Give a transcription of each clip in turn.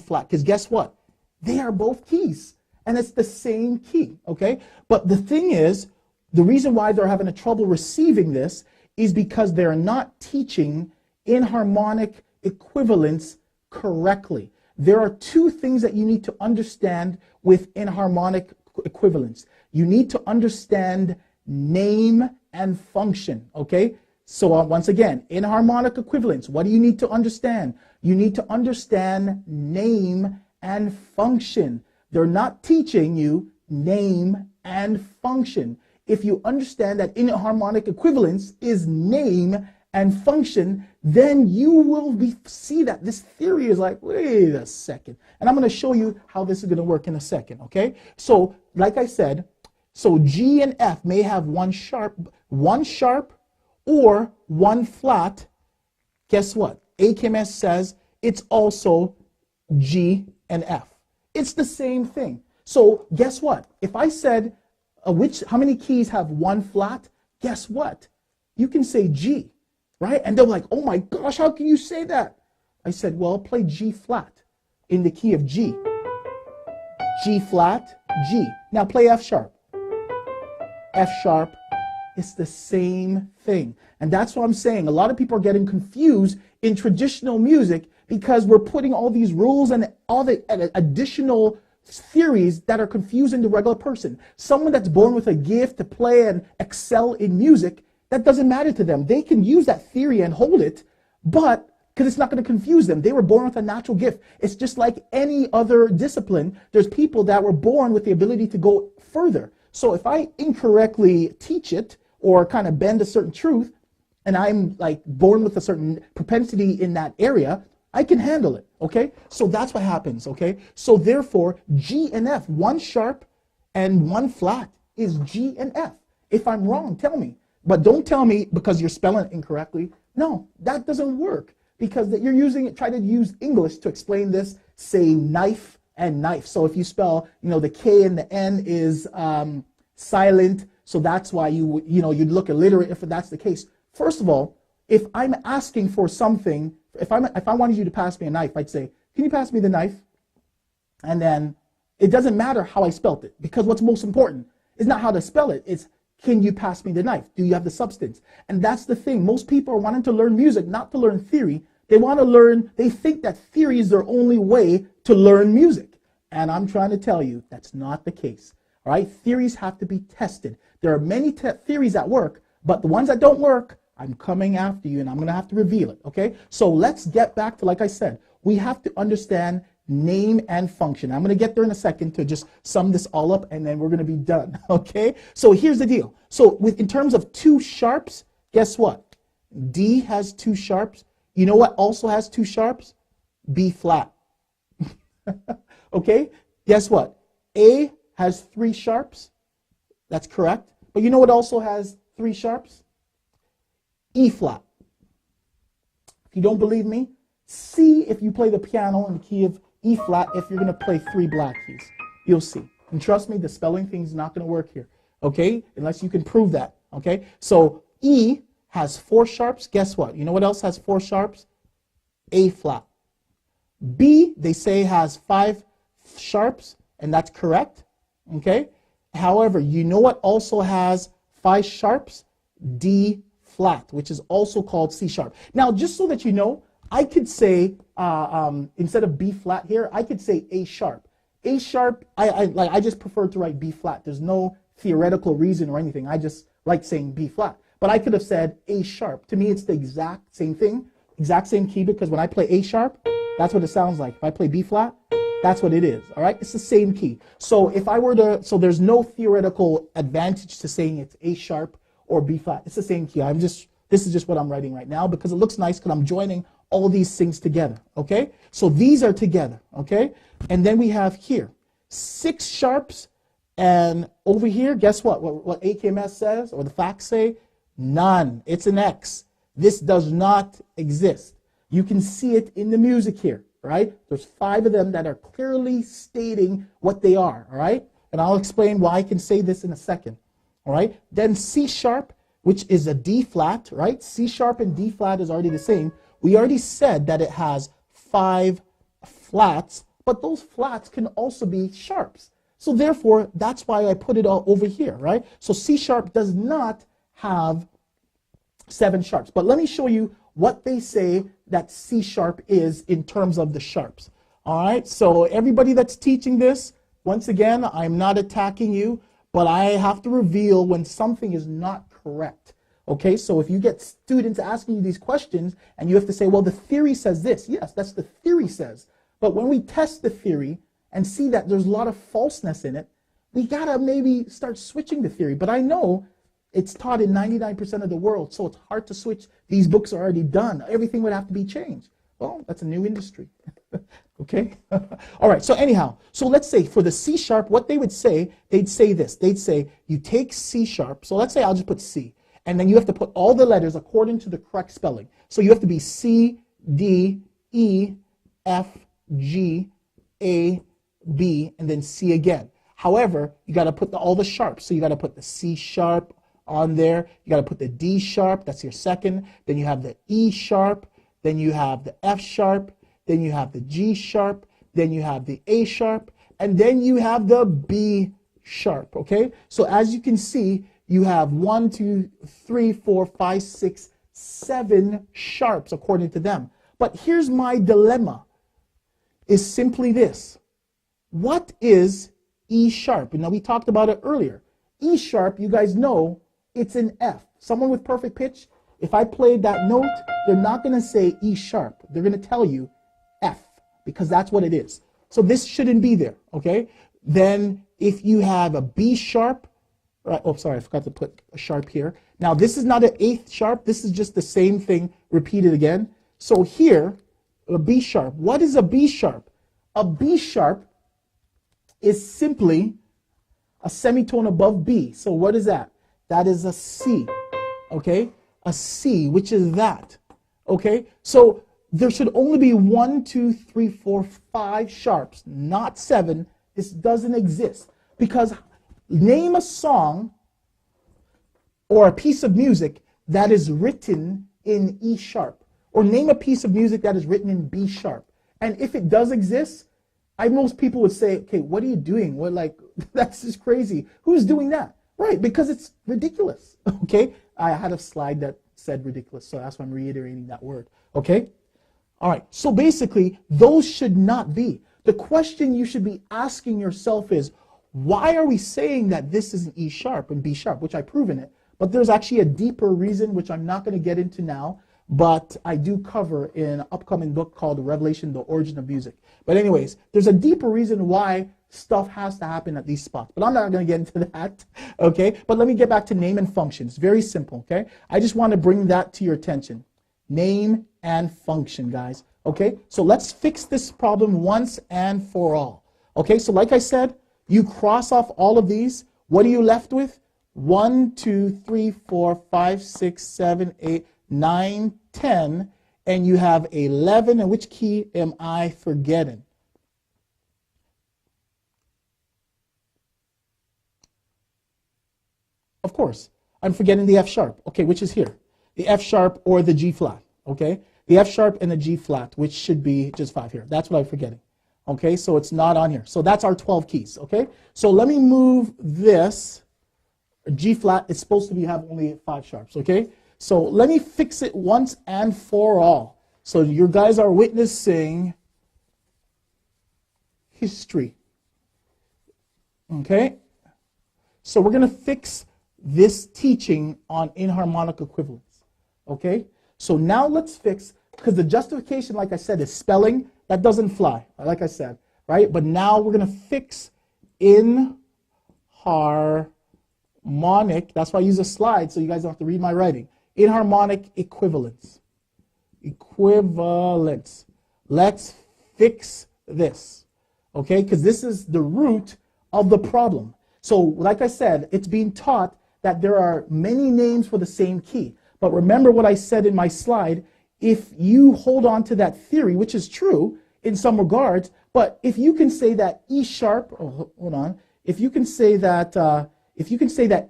flat, because guess what? They are both keys, and it's the same key, okay? But the thing is, the reason why they're having a trouble receiving this is because they're not teaching enharmonic equivalence correctly. There are two things that you need to understand with enharmonic equivalence. You need to understand name and function, okay? So once again, enharmonic equivalence, what do you need to understand? You need to understand name and function. They're not teaching you name and function. If you understand that enharmonic equivalence is name and function, then you will see that this theory is like, wait a second. And I'm going to show you how this is going to work in a second, okay? So, like I said, so G and F may have one sharp or one flat. Guess what? AKMS says it's also G and F. It's the same thing. So guess what? If I said how many keys have one flat? Guess what? You can say G, right? And they're like, oh my gosh, how can you say that? I said, well, play G flat in the key of G. G flat, G. Now play F sharp. F sharp. It's the same thing. And that's what I'm saying. A lot of people are getting confused in traditional music because we're putting all these rules and all the additional theories that are confusing the regular person. Someone that's born with a gift to play and excel in music, that doesn't matter to them. They can use that theory and hold it, but because it's not going to confuse them. They were born with a natural gift. It's just like any other discipline. There's people that were born with the ability to go further. So if I incorrectly teach it or kind of bend a certain truth, and I'm like born with a certain propensity in that area, I can handle it, okay? So that's what happens, okay? So therefore, G and F, one sharp and one flat is G and F. If I'm wrong, tell me. But don't tell me because you're spelling it incorrectly. No, that doesn't work because you're try to use English to explain this, say knife and knife. So if you spell, the K and the N is silent, so that's why you'd look illiterate if that's the case. First of all, if I'm asking for something, if I wanted you to pass me a knife, I'd say, can you pass me the knife? And then it doesn't matter how I spelt it, because what's most important is not how to spell it, it's can you pass me the knife? Do you have the substance? And that's the thing. Most people are wanting to learn music, not to learn theory. They think that theory is their only way to learn music. And I'm trying to tell you, that's not the case. All right? Theories have to be tested. There are many theories that work, but the ones that don't work, I'm coming after you and I'm going to have to reveal it, okay? So let's get back to, like I said, we have to understand name and function. I'm going to get there in a second to just sum this all up and then we're going to be done, okay? So here's the deal. So in terms of two sharps, guess what? D has two sharps. You know what also has two sharps? B flat. Okay? Guess what? A has three sharps. That's correct. But you know what also has three sharps? E flat. If you don't believe me, see if you play the piano in the key of E flat if you're going to play three black keys. You'll see. And trust me, the spelling thing is not going to work here. Okay? Unless you can prove that. Okay? So E has four sharps. Guess what? You know what else has four sharps? A flat. B, they say, has five sharps, and that's correct. Okay? However, you know what also has five sharps? D flat, which is also called C sharp. Now, just so that you know, I could say, instead of B flat here, I could say A sharp. A sharp, I just prefer to write B flat. There's no theoretical reason or anything. I just like saying B flat. But I could have said A sharp. To me, it's the exact same thing, exact same key, because when I play A sharp, that's what it sounds like. If I play B flat, that's what it is, all right? It's the same key. So if I were to, so there's no theoretical advantage to saying it's A sharp or B flat. It's the same key. This is just what I'm writing right now because it looks nice because I'm joining all these things together, okay? So these are together, okay? And then we have here 6 sharps, and over here, guess what? What AKMS says, or the facts say? None. It's an X. This does not exist. You can see it in the music here, right? There's 5 of them that are clearly stating what they are, all right? And I'll explain why I can say this in a second, all right? Then C sharp, which is a D flat, right? C sharp and D flat is already the same. We already said that it has 5 flats, but those flats can also be sharps. So therefore, that's why I put it all over here, right? So C sharp does not have 7 sharps. But let me show you what they say that C sharp is in terms of the sharps. All right, so everybody that's teaching this, once again, I'm not attacking you, but I have to reveal when something is not correct. Okay, so if you get students asking you these questions and you have to say, well, the theory says this. Yes, that's the theory says. But when we test the theory and see that there's a lot of falseness in it, we gotta maybe start switching the theory. But I know it's taught in 99% of the world, so it's hard to switch. These books are already done. Everything would have to be changed. Well, that's a new industry. Okay? All right, so anyhow, so let's say for the C sharp, what they would say, they'd say this. They'd say you take C sharp, so let's say I'll just put C, and then you have to put all the letters according to the correct spelling. So you have to be C, D, E, F, G, A, B, and then C again. However, you got to put all the sharps. So you got to put the C sharp on there. You got to put the D sharp. That's your second. Then you have the E sharp. Then you have the F sharp. Then you have the G sharp. Then you have the A sharp. And then you have the B sharp. Okay? So as you can see, you have 1, 2, 3, 4, 5, 6, 7 sharps according to them. But here's my dilemma, is simply this. What is E sharp? And now we talked about it earlier. E sharp, you guys know, it's an F. Someone with perfect pitch, if I played that note, they're not going to say E sharp. They're going to tell you F, because that's what it is. So this shouldn't be there, okay? Then if you have a B sharp, right? Oh, sorry, I forgot to put a sharp here. Now this is not an 8th sharp. This is just the same thing repeated again. So here, a B sharp. What is a B sharp? A B sharp is simply a semitone above B. So what is that? That is a C, okay? A C, which is that, okay? So there should only be 1, 2, 3, 4, 5 sharps, not 7. This doesn't exist, because name a song or a piece of music that is written in E sharp, or name a piece of music that is written in B sharp. And if it does exist, most people would say, okay, what are you doing? What, like, that's just crazy. Who's doing that? Right, because it's ridiculous, okay? I had a slide that said ridiculous, so that's why I'm reiterating that word, okay? All right, so basically, those should not be. The question you should be asking yourself is, why are we saying that this is an E sharp and B sharp, which I've proven it, but there's actually a deeper reason, which I'm not going to get into now, but I do cover in an upcoming book called Revelation, The Origin of Music. But anyways, there's a deeper reason why stuff has to happen at these spots. But I'm not going to get into that, okay? But let me get back to name and function. It's very simple, okay? I just want to bring that to your attention. Name and function, guys, okay? So let's fix this problem once and for all, okay? So like I said, you cross off all of these. What are you left with? 1, 2, 3, 4, 5, 6, 7, 8, 9, 10, and you have 11. And which key am I forgetting? Of course, I'm forgetting the F sharp, okay, which is here. The F sharp or the G flat, okay? The F sharp and the G flat, which should be just 5 here. That's what I'm forgetting, okay? So it's not on here. So that's our 12 keys, okay? So let me move this. G flat is supposed to have only 5 sharps, okay? So let me fix it once and for all. So you guys are witnessing history, okay? So we're going to fix this teaching on enharmonic equivalence, okay? So now let's fix, because the justification, like I said, is spelling. That doesn't fly, like I said, right? But now we're going to fix enharmonic. That's why I use a slide, so you guys don't have to read my writing. Enharmonic equivalence. Equivalence. Let's fix this, okay? Because this is the root of the problem. So like I said, it's being taught that there are many names for the same key. But remember what I said in my slide, if you hold on to that theory, which is true in some regards, but if you can say that E sharp, oh, hold on, if you can say that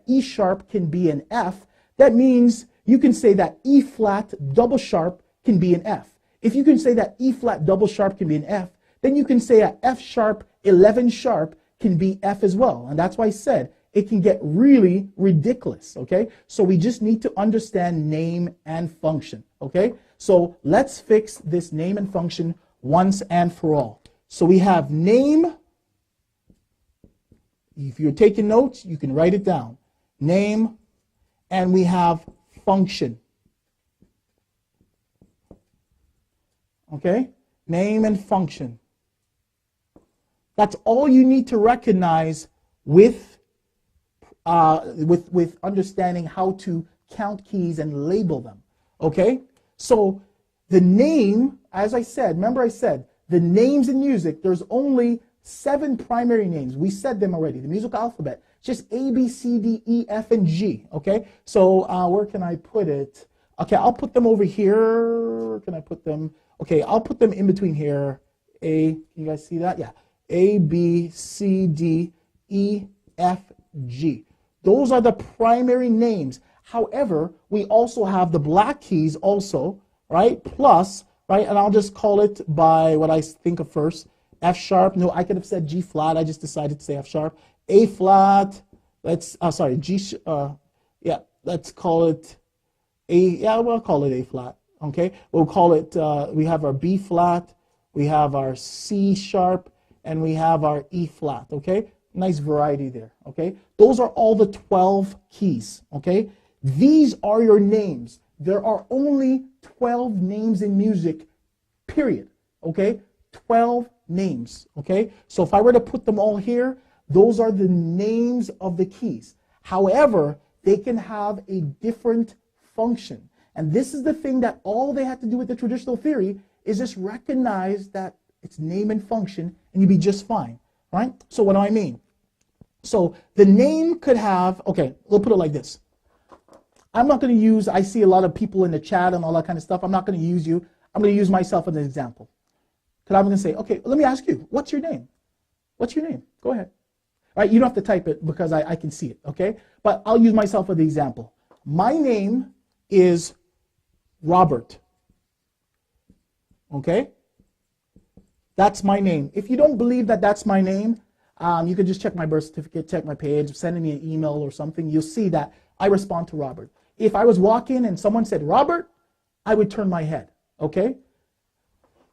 E sharp can be an F, that means you can say that E flat double sharp can be an F. If you can say that E flat double sharp can be an F, then you can say a F sharp 11 sharp can be F as well. And that's why I said it can get really ridiculous, okay? So we just need to understand name and function, okay? So let's fix this name and function once and for all. So we have name. If you're taking notes, you can write it down. Name, and we have function. Okay? Name and function. That's all you need to recognize with understanding how to count keys and label them. Okay? So the name, as I said, remember I said, the names in music, there's only 7 primary names. We said them already. The musical alphabet, just A, B, C, D, E, F, and G. Okay? So where can I put it? Okay, I'll put them over here. Where can I put them? Okay, I'll put them in between here. A, can you guys see that? Yeah. A, B, C, D, E, F, G. Those are the primary names. However, we also have the black keys also, right? Plus, right? And I'll just call it by what I think of first. F sharp. No, I could have said G flat. I just decided to say F sharp. A flat. Let's, yeah, let's call it A. Yeah, we'll call it A flat. Okay. We'll call it, we have our B flat. We have our C sharp. And we have our E flat. Okay. Nice variety there. Okay. Those are all the 12 keys. Okay. These are your names. There are only 12 names in music, period. Okay. 12 names. Okay. So if I were to put them all here, those are the names of the keys. However, they can have a different function. And this is the thing that all they had to do with the traditional theory is just recognize that it's name and function, and you'd be just fine, right? So what do I mean? So the name could have, okay, we'll put it like this. I'm not going to use, I see a lot of people in the chat and all that kind of stuff. I'm not going to use you. I'm going to use myself as an example. Because I'm going to say, okay, let me ask you, what's your name? What's your name? Go ahead. All right, you don't have to type it because I can see it, okay? But I'll use myself as the example. My name is Robert. Okay? That's my name. If you don't believe that that's my name, you can just check my birth certificate, check my page, send me an email or something. You'll see that I respond to Robert. If I was walking and someone said Robert, I would turn my head. Okay?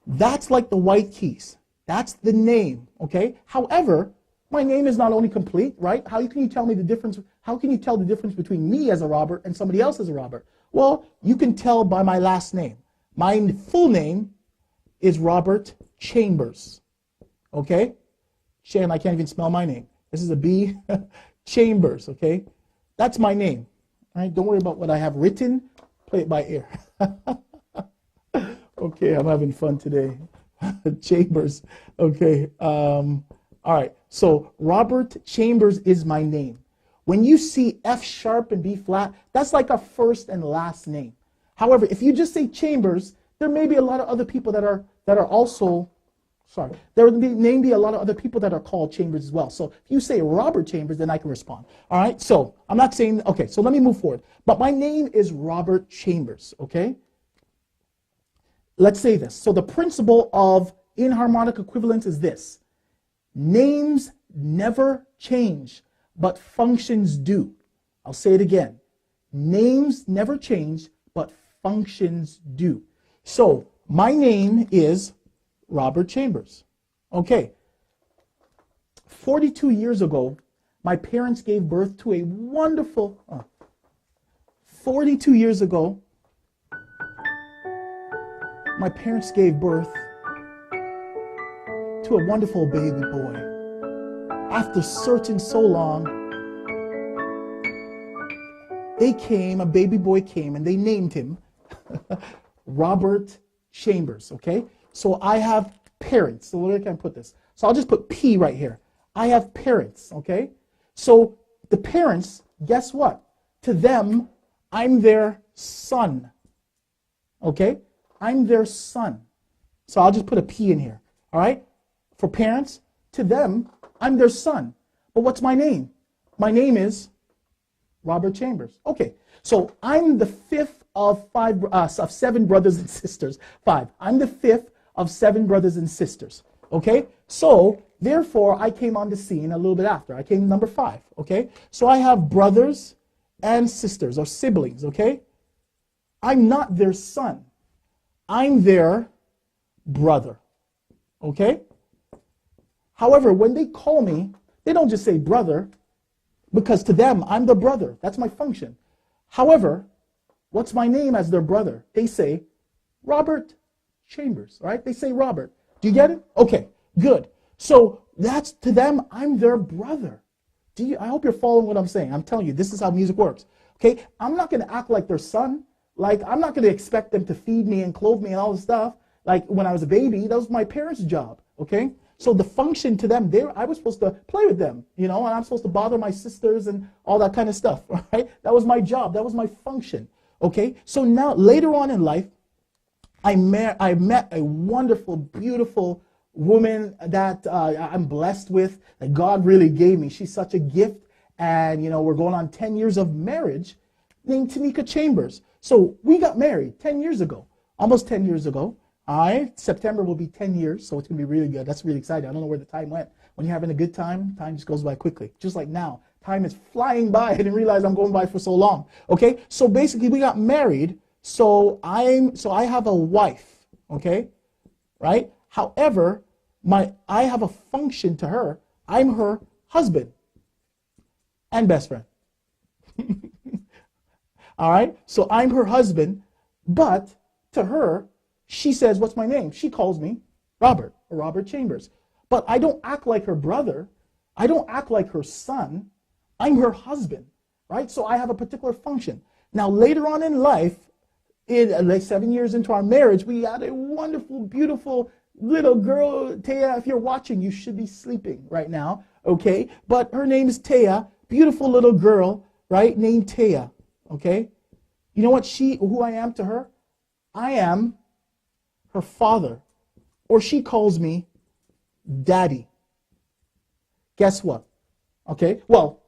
That's like the white keys. That's the name. Okay? However, my name is not only complete, right? How can you tell me the difference? How can you tell the difference between me as a Robert and somebody else as a Robert? Well, you can tell by my last name. My full name is Robert Chambers. Okay? And I can't even spell my name. This is a B. Chambers. Okay? That's my name. All right? Don't worry about what I have written. Play it by ear. Okay, I'm having fun today. Chambers. Okay. All right. So Robert Chambers is my name. When you see F sharp and B flat, that's like a first and last name. However, if you just say Chambers, there may be a lot of other people that are also, sorry, there may be a lot of other people that are called Chambers as well. So if you say Robert Chambers, then I can respond. All right, so I'm not saying, okay, so let me move forward. But my name is Robert Chambers, okay? Let's say this. So the principle of enharmonic equivalence is this. Names never change, but functions do. I'll say it again. Names never change, but functions do. So my name is Robert Chambers. Okay. 42 years ago, my parents gave birth to a wonderful, 42 years ago, my parents gave birth to a wonderful baby boy. After searching so long, a baby boy came, and they named him Robert Chambers, okay? So I have parents. So where can I put this? So I'll just put P right here. I have parents, okay? So the parents, guess what? To them, I'm their son, okay? I'm their son. So I'll just put a P in here, all right? For parents, to them, I'm their son. But what's my name? My name is Robert Chambers. Okay, so I'm the fifth of 7 brothers and sisters. 5. I'm the fifth of 7 brothers and sisters. Okay, so therefore I came on the scene a little bit after. I came number 5. Okay, so I have brothers and sisters or siblings. Okay, I'm not their son. I'm their brother. Okay? However, when they call me, they don't just say brother, because to them, I'm the brother. That's my function. However, what's my name as their brother? They say Robert Chambers, right? They say Robert. Do you get it? Okay, good. So that's to them, I'm their brother. I hope you're following what I'm saying. I'm telling you, this is how music works. Okay? I'm not going to act like their son. Like, I'm not going to expect them to feed me and clothe me and all this stuff. Like, when I was a baby, that was my parents' job, okay? So the function to them, I was supposed to play with them, you know, and I'm supposed to bother my sisters and all that kind of stuff, right? That was my job. That was my function, okay? So now, later on in life, I met a wonderful, beautiful woman that I'm blessed with, that God really gave me. She's such a gift, and, you know, we're going on 10 years of marriage, named Tanika Chambers. So we got married 10 years ago, almost 10 years ago. September will be 10 years, so it's going to be really good. That's really exciting. I don't know where the time went. When you're having a good time, time just goes by quickly. Just like now, time is flying by. I didn't realize I'm going by for so long. Okay, so basically we got married. So I have a wife. Okay, right? However, I have a function to her. I'm her husband and best friend. All right, so I'm her husband, but to her, she says, what's my name? She calls me Robert, or Robert Chambers. But I don't act like her brother. I don't act like her son. I'm her husband, right? So I have a particular function. Now, later on in life, like 7 years into our marriage, we had a wonderful, beautiful little girl. Taya, if you're watching, you should be sleeping right now, okay? But her name is Taya, beautiful little girl, right, named Taya. Okay? You know what who I am to her? I am her father. Or she calls me daddy. Guess what? Okay? Well,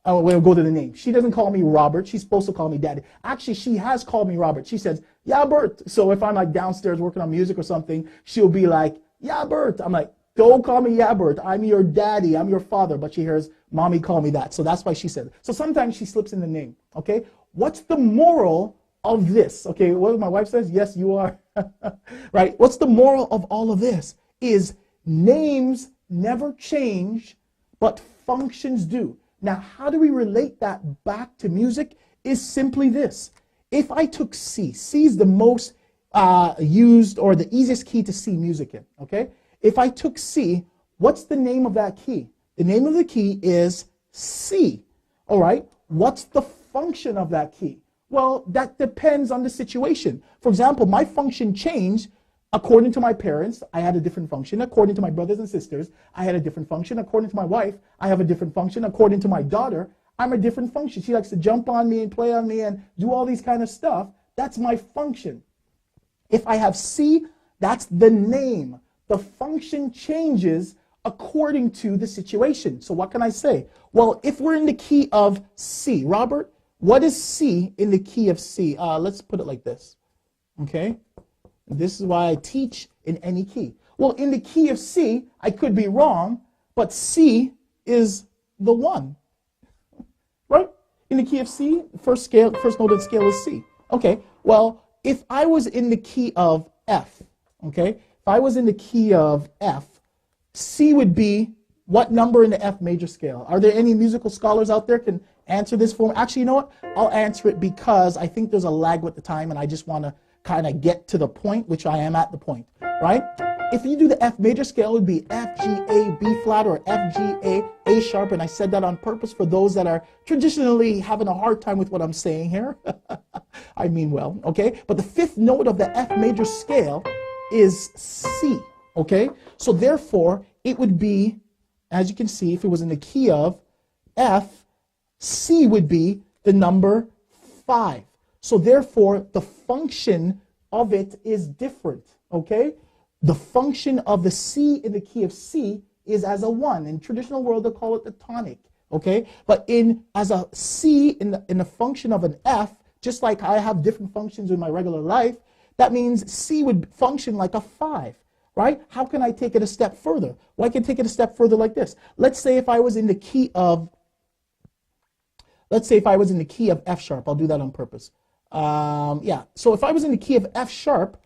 we'll go to the name. She doesn't call me Robert. She's supposed to call me daddy. Actually, she has called me Robert. She says, yeah, Bert. So if I'm like downstairs working on music or something, she'll be like, yeah, Bert. I'm like, don't call me yeah, Bert. I'm your daddy. I'm your father. But she hears mommy call me that. So that's why she said it. So sometimes she slips in the name. Okay? What's the moral of this? Okay, what my wife says, yes, you are. Right? What's the moral of all of this? Is names never change, but functions do. Now, how do we relate that back to music? Is simply this. If I took C, C is the most used or the easiest key to see music in, okay? If I took C, what's the name of that key? The name of the key is C, all right? What's the function of that key? Well, that depends on the situation. For example, my function changed according to my parents. I had a different function. According to my brothers and sisters, I had a different function. According to my wife, I have a different function. According to my daughter, I'm a different function. She likes to jump on me and play on me and do all these kind of stuff. That's my function. If I have C, that's the name. The function changes according to the situation. So what can I say? Well, if we're in the key of C, Robert, what is C in the key of C? Let's put it like this, okay? This is why I teach in any key. Well, in the key of C, I could be wrong, but C is the 1, right? In the key of C, first note of the scale is C. Okay, well, if I was in the key of F, okay? If I was in the key of F, C would be what number in the F major scale? Are there any musical scholars out there can answer this for me? Actually, you know what? I'll answer it because I think there's a lag with the time and I just want to kind of get to the point, which I am at the point, right? If you do the F major scale, it would be F, G, A, B flat, or F, G, A sharp, and I said that on purpose for those that are traditionally having a hard time with what I'm saying here. I mean well, okay? But the 5th note of the F major scale is C, okay? So therefore, it would be, as you can see, if it was in the key of F, C would be the number 5. So therefore, the function of it is different, okay? The function of the C in the key of C is as a 1. In traditional world, they'll call it the tonic, okay? But as a C in the function of an F, just like I have different functions in my regular life, that means C would function like a 5. right? How can I take it a step further? Well, I can take it a step further like this. Let's say if I was in the key of, F sharp. I'll do that on purpose. Yeah, so if I was in the key of F sharp,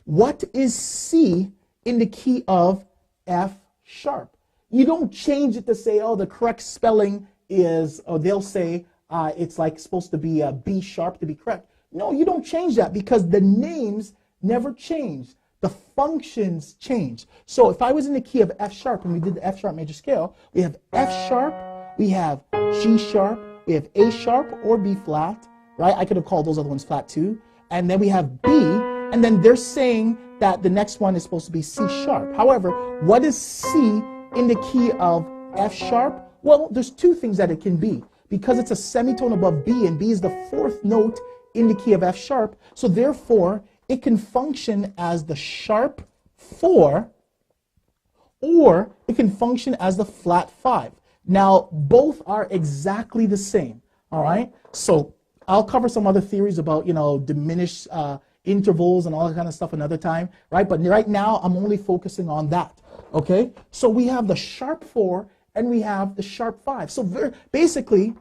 what is C in the key of F sharp? You don't change it to say, oh, the correct spelling is, or they'll say it's like supposed to be a B sharp to be correct. No, you don't change that because the names never change. The functions change. So if I was in the key of F sharp and we did the F sharp major scale, we have F sharp, we have G sharp, we have A sharp or B flat, right? I could have called those other ones flat too. And then we have B, and then they're saying that the next one is supposed to be C sharp. However, what is C in the key of F sharp? Well, there's two things that it can be. Because it's a semitone above B, and B is the fourth note in the key of F sharp, so therefore it can function as the sharp 4, or it can function as the flat 5. Now, both are exactly the same, all right? So I'll cover some other theories about, diminished intervals and all that kind of stuff another time, right? But right now, I'm only focusing on that, okay? So we have the sharp 4 and we have the sharp 5. So basically,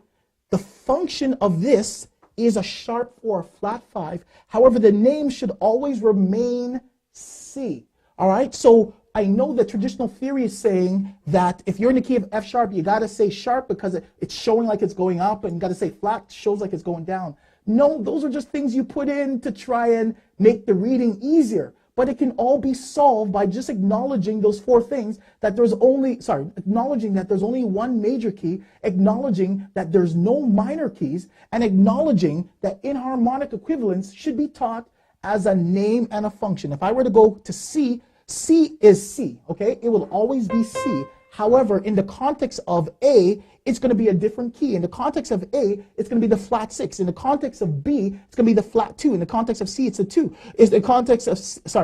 the function of this is a sharp 4, flat 5. However, the name should always remain C. All right? So I know that traditional theory is saying that if you're in the key of F sharp, you got to say sharp because it's showing like it's going up, and you got to say flat shows like it's going down. No, those are just things you put in to try and make the reading easier. But it can all be solved by just acknowledging those four things, that acknowledging that there's only one major key, acknowledging that there's no minor keys, and acknowledging that enharmonic equivalence should be taught as a name and a function. If I were to go to C, C is C, okay? It will always be C. However, in the context of A, it's going to be a different key. In the context of A, it's going to be the flat 6. In the context of B, it's going to be the flat 2. In the context of C, it's a 2. In the context of,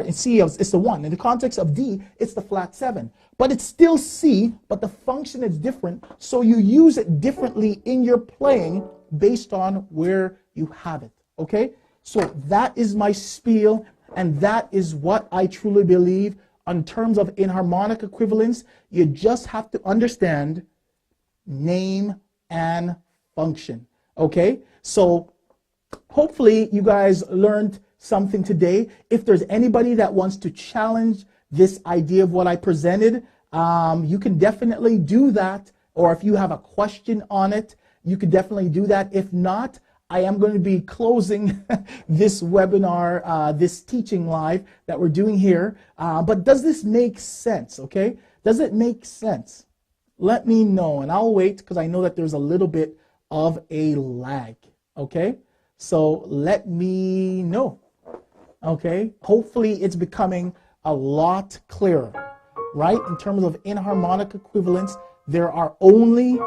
in C, it's the 1. In the context of D, it's the flat 7. But it's still C, but the function is different, so you use it differently in your playing based on where you have it, okay? So that is my spiel, and that is what I truly believe. In terms of enharmonic equivalence, you just have to understand name and function, okay? So hopefully you guys learned something today. If there's anybody that wants to challenge this idea of what I presented, you can definitely do that. Or if you have a question on it, you can definitely do that. If not, I am going to be closing this webinar, this teaching live that we're doing here. But does this make sense, okay? Does it make sense? Let me know, and I'll wait because I know that there's a little bit of a lag, okay? So let me know, okay? Hopefully it's becoming a lot clearer, right? In terms of enharmonic equivalence, there are only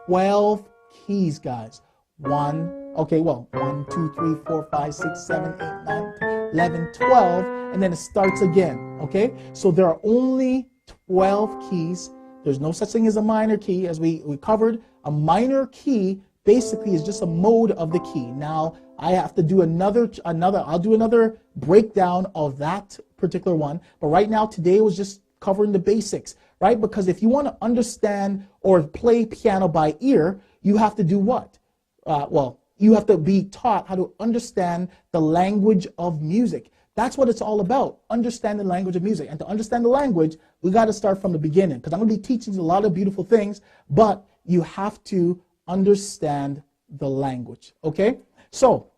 12 keys, guys. 1, 2, 3, 4, 5, 6, 7, 8, 9, 10, 11, 12, and then it starts again, okay? So there are only 12 keys. There's no such thing as a minor key, as we covered. A minor key basically is just a mode of the key. Now, I have to do I'll do another breakdown of that particular one, but right now, today was just covering the basics, right? Because if you want to understand or play piano by ear, you have to do what? You have to be taught how to understand the language of music. That's what it's all about, understand the language of music. And to understand the language, we got to start from the beginning, because I'm going to be teaching a lot of beautiful things, but you have to understand the language, okay? So,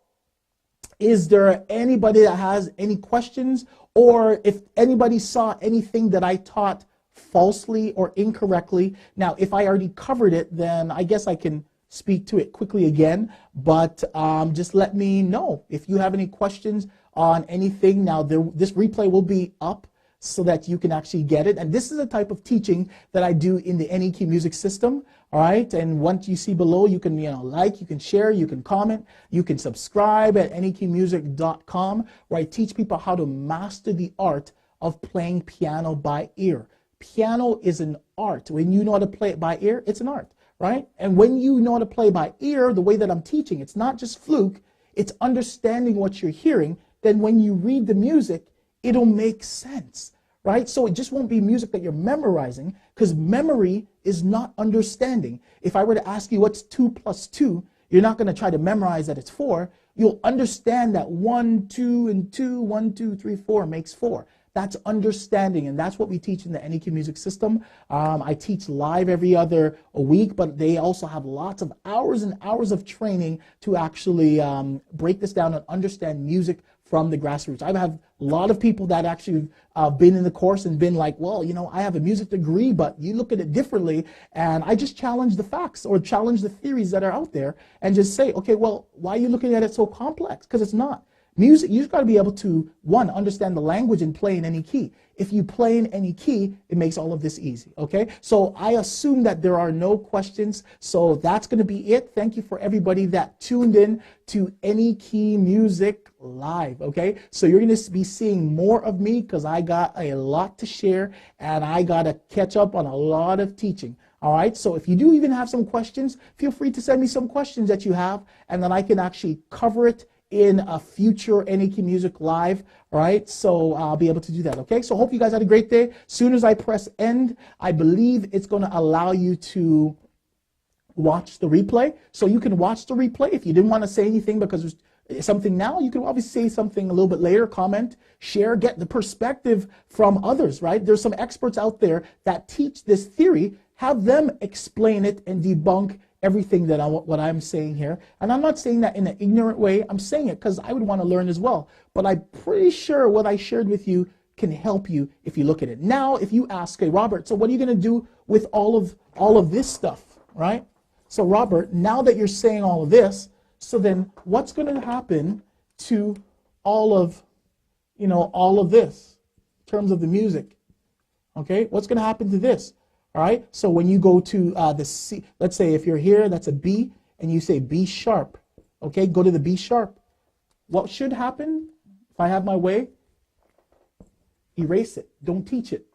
is there anybody that has any questions, or if anybody saw anything that I taught falsely or incorrectly? Now, if I already covered it, then I guess I can speak to it quickly again, but just let me know if you have any questions on anything. Now, this replay will be up so that you can actually get it, and this is a type of teaching that I do in the anykeymusic system, all right? And once you see below, you can like, you can share, you can comment, you can subscribe at anykeymusic.com, where I teach people how to master the art of playing piano by ear. Piano is an art. When you know how to play it by ear, it's an art, right? And when you know how to play by ear, the way that I'm teaching, it's not just fluke, it's understanding what you're hearing. Then when you read the music, it'll make sense, right? So it just won't be music that you're memorizing, because memory is not understanding. If I were to ask you what's 2 plus 2, you're not going to try to memorize that it's 4. You'll understand that 1, 2, and 2, 1, 2, 3, 4 makes 4. That's understanding, and that's what we teach in the NEQ music system. I teach live every other week, but they also have lots of hours and hours of training to actually break this down and understand music from the grassroots. I have a lot of people that actually been in the course and been like, well, you know, I have a music degree, but you look at it differently. And I just challenge the facts or challenge the theories that are out there and just say, okay, well, why are you looking at it so complex? Because it's not. Music, you've got to be able to, one, understand the language and play in any key. If you play in any key, it makes all of this easy, okay? So I assume that there are no questions, so that's going to be it. Thank you for everybody that tuned in to Any Music Live, okay? So you're going to be seeing more of me because I got a lot to share and I got to catch up on a lot of teaching. All right, so if you do even have some questions, feel free to send me some questions that you have, and then I can actually cover it in a future NEQ Music Live, all right? So I'll be able to do that, okay? So hope you guys had a great day. Soon as I press end, I believe it's going to allow you to watch the replay. So you can watch the replay. If you didn't want to say anything because there's something now, you can obviously say something a little bit later, comment, share, get the perspective from others, right? There's some experts out there that teach this theory. Have them explain it and debunk everything that what I'm saying here. And I'm not saying that in an ignorant way. I'm saying it because I would want to learn as well. But I'm pretty sure what I shared with you can help you if you look at it. Now, if you ask, hey, Robert, so what are you going to do with all of this stuff, right? So Robert, now that you're saying all of this, so then what's going to happen to all of this in terms of the music? Okay, what's going to happen to this? All right, so when you go to the C, let's say if you're here, that's a B, and you say B sharp, okay, go to the B sharp. What should happen if I have my way? Erase it. Don't teach it.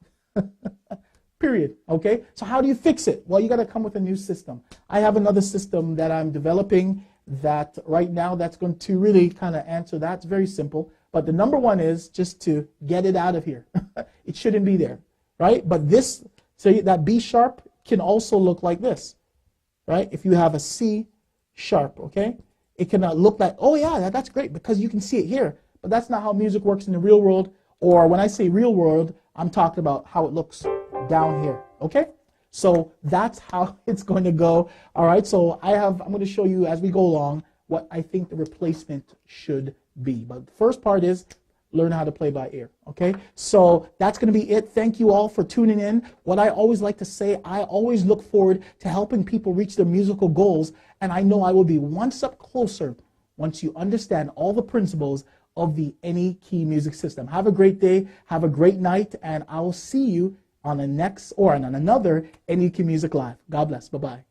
Period, okay? So how do you fix it? Well, you got to come with a new system. I have another system that I'm developing that right now that's going to really kind of answer that. It's very simple, but the number one is just to get it out of here. It shouldn't be there, right? But this, so that B sharp can also look like this, right? If you have a C sharp, okay? It can look like, oh yeah, that's great because you can see it here, but that's not how music works in the real world. Or when I say real world, I'm talking about how it looks down here, okay? So that's how it's going to go. All right, so I'm going to show you as we go along what I think the replacement should be. But the first part is learn how to play by ear, okay? So that's going to be it. Thank you all for tuning in. What I always like to say, I always look forward to helping people reach their musical goals, and I know I will be one step closer once you understand all the principles of the NEQ music system. Have a great day, have a great night, and I will see you on the next or on another NEQ Music Live. God bless. Bye-bye.